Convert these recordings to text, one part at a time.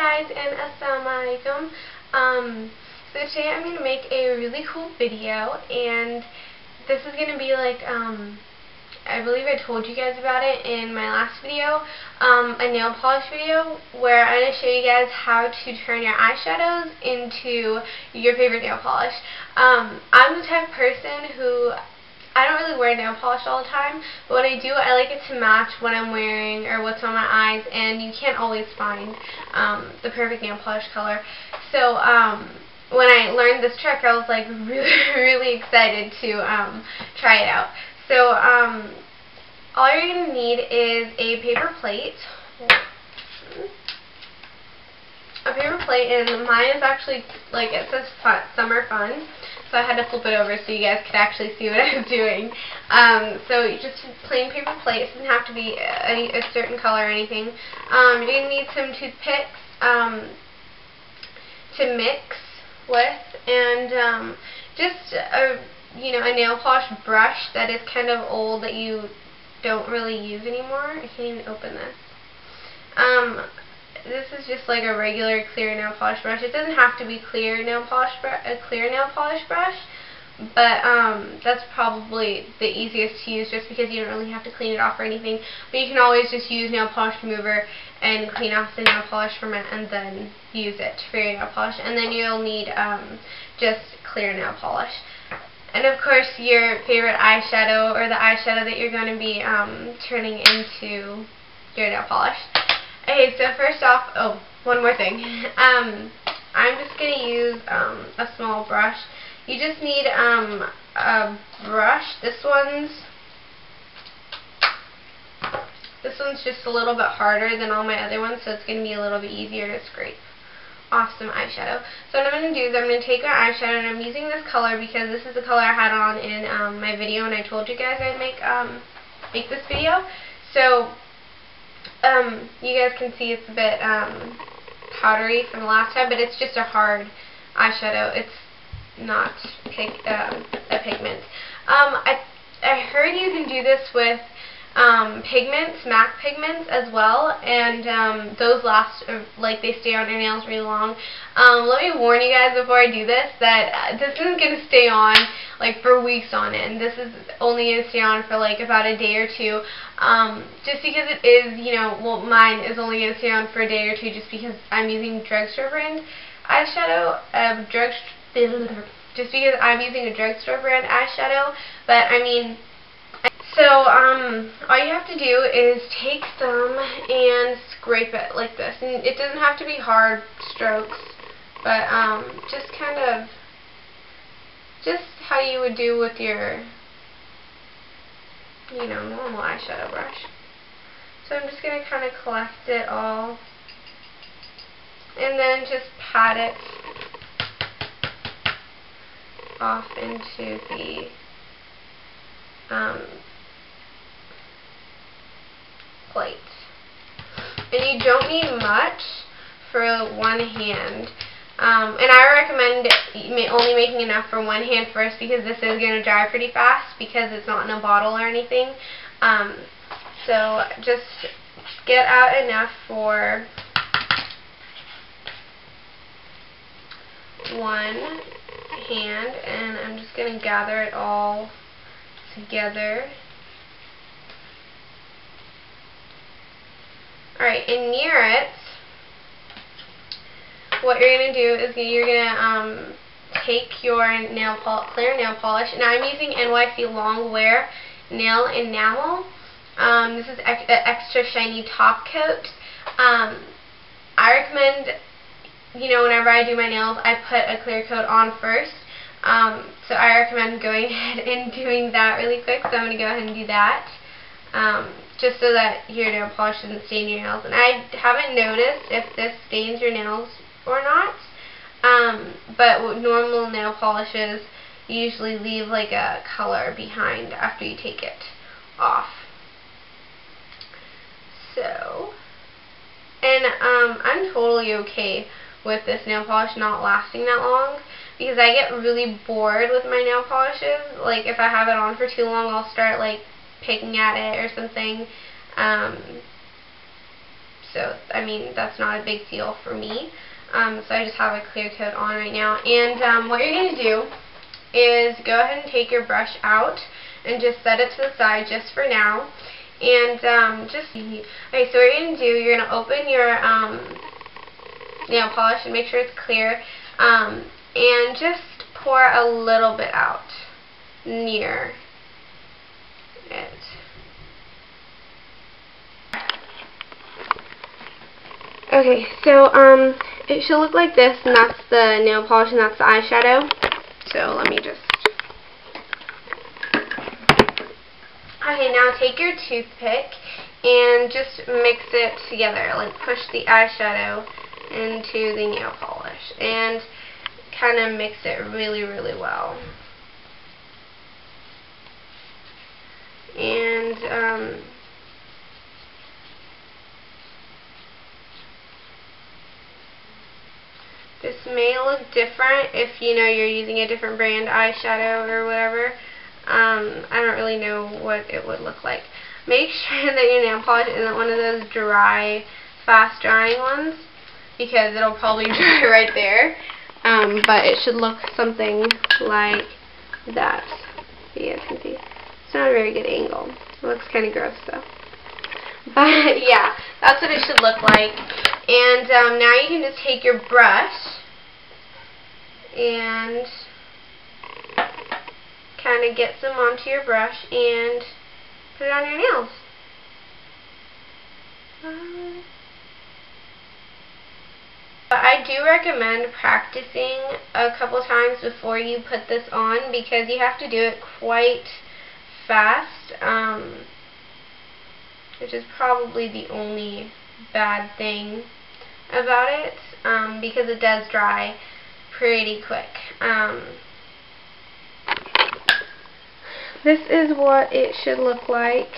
guys, and assalamu alaikum. So today I'm going to make a really cool video, and this is going to be like, I believe I told you guys about it in my last video, a nail polish video, where I'm going to show you guys how to turn your eyeshadows into your favorite nail polish. I'm the type of person who, I don't really wear nail polish all the time, but when I do, I like it to match what I'm wearing or what's on my eyes, and you can't always find the perfect nail polish color. So when I learned this trick, I was like really excited to try it out. So all you're going to need is a paper plate. A paper plate, and mine is actually, like, it says summer fun, so I had to flip it over so you guys could actually see what I was doing. So just plain paper plate. It doesn't have to be a certain color or anything. You're going to need some toothpicks to mix with, and just a nail polish brush that is kind of old that you don't really use anymore. I can't even open this. This is just like a regular clear nail polish brush. It doesn't have to be a clear nail polish brush, but that's probably the easiest to use just because you don't really have to clean it off or anything. But you can always just use nail polish remover and clean off the nail polish from it and then use it for your nail polish. And then you'll need just clear nail polish. And of course your favorite eyeshadow, or the eyeshadow that you're going to be turning into your nail polish. Okay, so first off, oh, one more thing. I'm just going to use a small brush. You just need a brush. This one's just a little bit harder than all my other ones, so it's going to be a little bit easier to scrape off some eyeshadow. So what I'm going to do is I'm going to take my eyeshadow, and I'm using this color because this is the color I had on in my video, and I told you guys I'd make this video. So you guys can see it's a bit powdery from the last time, but it's just a hard eyeshadow. It's not a pigment. I heard you can do this with pigments, MAC pigments as well, and those last, like, they stay on your nails really long. Let me warn you guys before I do this that this isn't going to stay on like for weeks on end. This is only going to stay on for like about a day or two, just because it is, well, mine is only going to stay on for a day or two just because I'm using drugstore brand eyeshadow, just because I'm using a drugstore brand eyeshadow. But I mean, so all you have to do is take some and scrape it like this, and it doesn't have to be hard strokes, but just kind of just how you would do with your normal eyeshadow brush. So I'm just going to kind of collect it all and then just pat it off into the plate. And you don't need much for one hand. And I recommend only making enough for one hand first, because this is going to dry pretty fast because it's not in a bottle or anything. So just get out enough for one hand, and I'm just going to gather it all together. Alright, and near it, what you're going to do is you're going to take your clear nail polish. Now I'm using NYC Long Wear Nail Enamel. This is extra shiny top coat. I recommend, whenever I do my nails, I put a clear coat on first. So I recommend going ahead and doing that really quick. So I'm going to go ahead and do that. Just so that your nail polish doesn't stain your nails. And I haven't noticed if this stains your nails or not, but normal nail polishes usually leave like a color behind after you take it off. So, and I'm totally okay with this nail polish not lasting that long, because I get really bored with my nail polishes. Like, if I have it on for too long, I'll start like picking at it or something. so I mean that's not a big deal for me. So I just have a clear coat on right now. And what you're going to do is go ahead and take your brush out and just set it to the side just for now. And okay, so what you're going to do, you're going to open your nail polish and make sure it's clear, and just pour a little bit out near it. Okay, so it should look like this, and that's the nail polish and that's the eyeshadow. So let me just... Okay, now take your toothpick and just mix it together. Like push the eyeshadow into the nail polish and kind of mix it really, really well. And this may look different if you're using a different brand eyeshadow or whatever. I don't really know what it would look like. Make sure that your nail polish isn't one of those dry, fast drying ones, because it'll probably dry right there. But it should look something like that. You guys can see. It's not a very good angle. It looks kind of gross though. But yeah, that's what it should look like. And now you can just take your brush and kind of get some onto your brush and put it on your nails. But I do recommend practicing a couple times before you put this on, because you have to do it quite fast, which is probably the only bad thing about it, because it does dry pretty quick. This is what it should look like.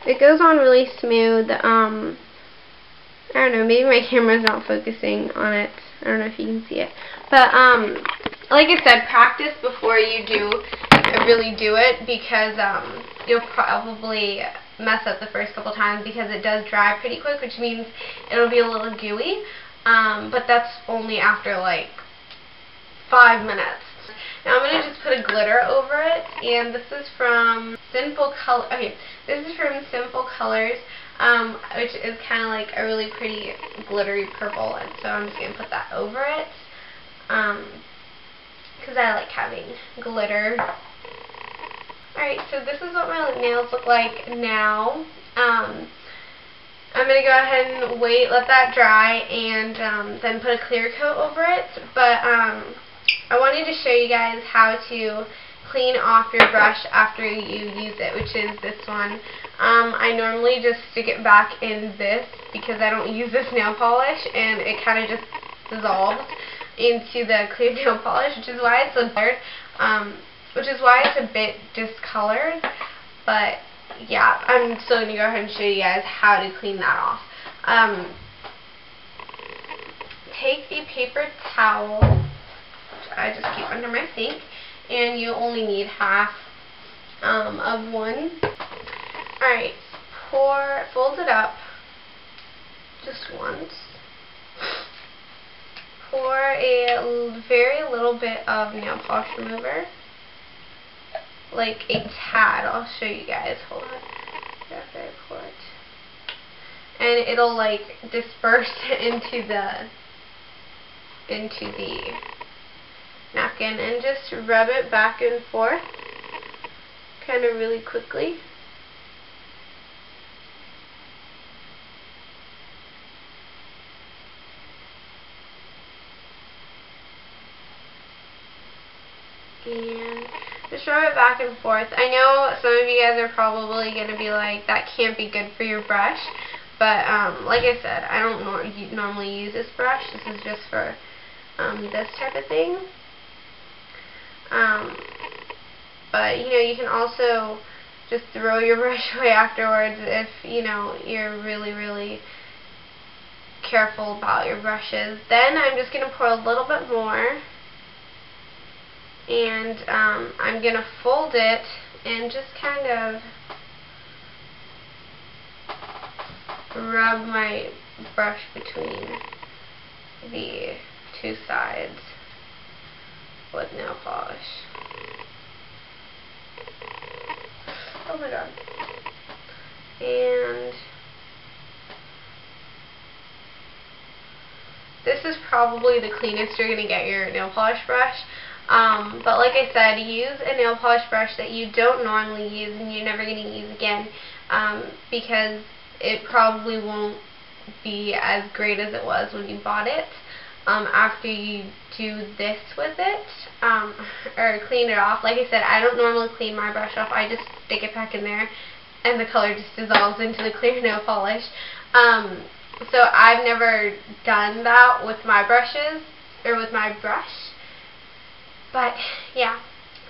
It goes on really smooth. I don't know, maybe my camera's not focusing on it. I don't know if you can see it. But like I said, practice before you really do it, because you'll probably mess up the first couple times, because it does dry pretty quick, which means it'll be a little gooey. But that's only after like 5 minutes. Now I'm going to just put a glitter over it, and this is from Simple Colors, which is kind of like a really pretty glittery purple, and so I'm just going to put that over it, because I like having glitter. Alright, so this is what my nails look like now. I'm going to go ahead and let that dry, and then put a clear coat over it. But I wanted to show you guys how to clean off your brush after you use it, which is this one. I normally just stick it back in this, because I don't use this nail polish, and it kind of just dissolves into the clear nail polish, which is why it's so colored, which is why it's a bit discolored. But yeah, I'm still going to go ahead and show you guys how to clean that off. Take a paper towel, which I just keep under my sink, and you only need half of one. Alright, fold it up just once. Pour a very little bit of nail polish remover, like a tad. I'll show you guys. Hold on. After I pour it, and it'll like disperse into the napkin, and just rub it back and forth, kind of really quickly. And just rub it back and forth. I know some of you guys are probably going to be like, that can't be good for your brush. But like I said, I don't normally use this brush. This is just for this type of thing. But you can also just throw your brush away afterwards if you're really, really careful about your brushes. Then I'm just going to pour a little bit more. And I'm going to fold it and just kind of rub my brush between the two sides with nail polish. Oh my god. And this is probably the cleanest you're going to get your nail polish brush. But like I said, use a nail polish brush that you don't normally use and you're never going to use again, because it probably won't be as great as it was when you bought it. After you do this with it, or clean it off. Like I said, I don't normally clean my brush off. I just stick it back in there and the color just dissolves into the clear nail polish. So I've never done that with my brushes, or with my brush. But yeah,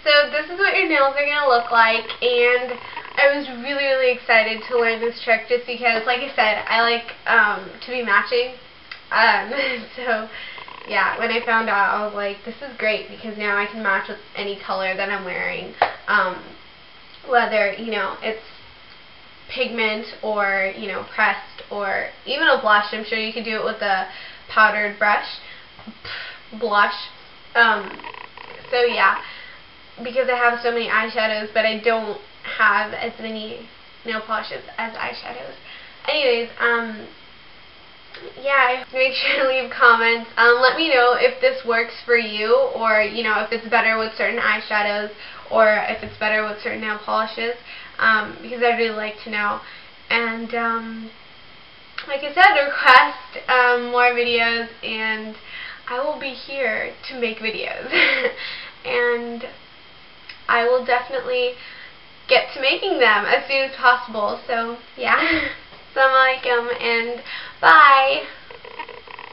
so this is what your nails are going to look like, and I was really, really excited to learn this trick just because, like I said, I like to be matching. So yeah, when I found out, I was like, this is great because now I can match with any color that I'm wearing, whether, you know, it's pigment or, you know, pressed, or even a blush. I'm sure you could do it with a powdered blush. So yeah, because I have so many eyeshadows, but I don't have as many nail polishes as eyeshadows. Anyways, yeah, make sure to leave comments. Let me know if this works for you, or, you know, if it's better with certain eyeshadows, or if it's better with certain nail polishes, because I'd really like to know. And, like I said, request more videos, and I will be here to make videos. And I will definitely get to making them as soon as possible. So, yeah. Assalamualaikum and bye!